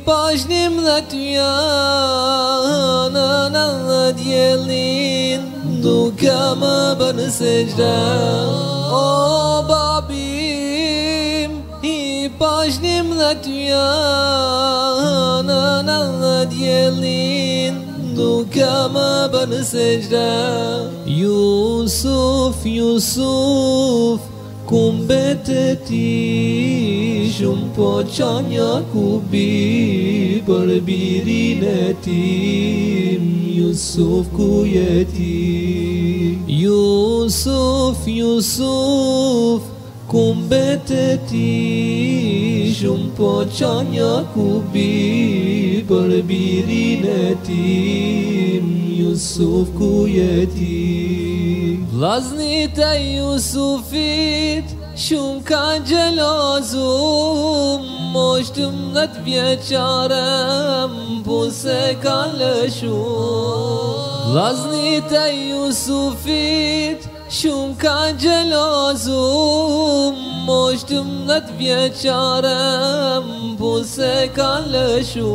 Pashnim dhe t'ja në djelin duke më bërë sejda. O babim, I pashnim dhe t'ja në djelin duke më bërë sejda. Jusuf, Jusuf, kumbet e ti shumë po qanja kubi për birin e tim. Jusuf ku jeti? Jusuf, Jusuf, kumbet e ti shumë po qanja kubi për birin e tim. Jusuf ku jeti? Vllaznit e Jusufit shumë kanë gjelozu, mosh 12 vjeqare m'puse kanë lëshu. Vllaznit e Jusufit shumë kanë gjelozu, mosh 12 vjeqare m'puse kanë lëshu.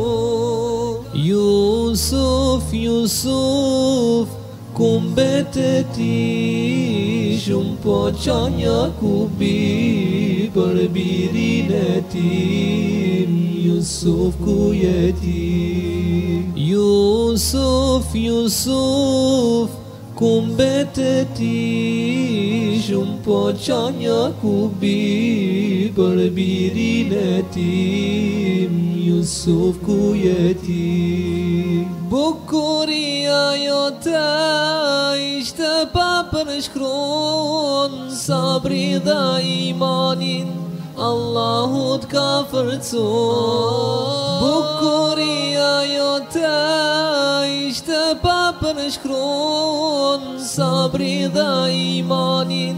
Jusuf, Jusuf, kumbet e ti shumë po qanja kubi për birin e tim. Jusuf ku jeti? Jusuf, Jusuf, kumbet e ti shumë po qanja kubi për birin e tim. Jusuf ku jeti? Bukuria jote ishte pa përshkruan, sabri dhe imanin Allahu t'ka forcuar. Bukuria jote ishte pa përshkruan, sabri dhe imanin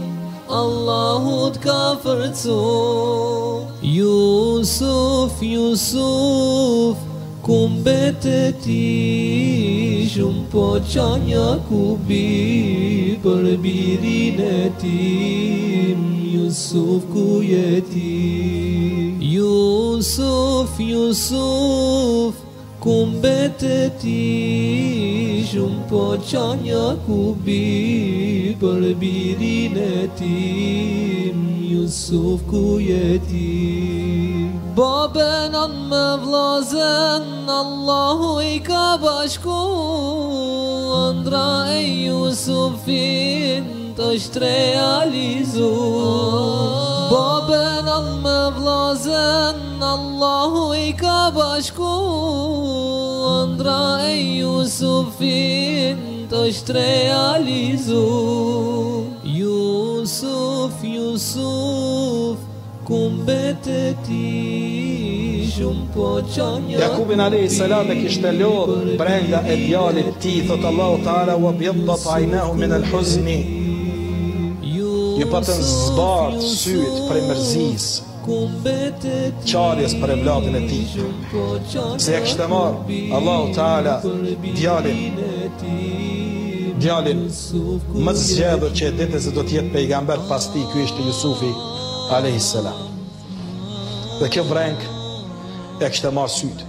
Allahu t'ka forcuar. Jusuf, Jusuf, kumbet e ti shumë po qanja kubi për birin e tim. Jusuf ku jeti? Jusuf, Jusuf, kumbet e ti shumë po qanja kubi për birin e tim. Jusuf ku jeti? Baben anë me vlazen, Allahu I ka bashku, ëndra e Jusufin t'është realizu. Baben anë me vlazen, Allahu I ka bashku, ëndra e Jusufin t'është realizu. Jusuf, Jusuf, kumbet e ti shumë po qanja. Jakubin a.s. e kishte lodh brenda e djalit ti, thot Allahu Ta'ala, wa bjeddat ajnahu min al huzni, ju patën zbart syt për mërzis, qarjes për evladin e ti. Se ja kishte marrë Allahu Ta'ala djalin më zgjedhur që e dinte se do t'jetë pejgamber pas ti, ky ishte Jusufi a.s. Dhe kjo vreng e kishte marrë syt.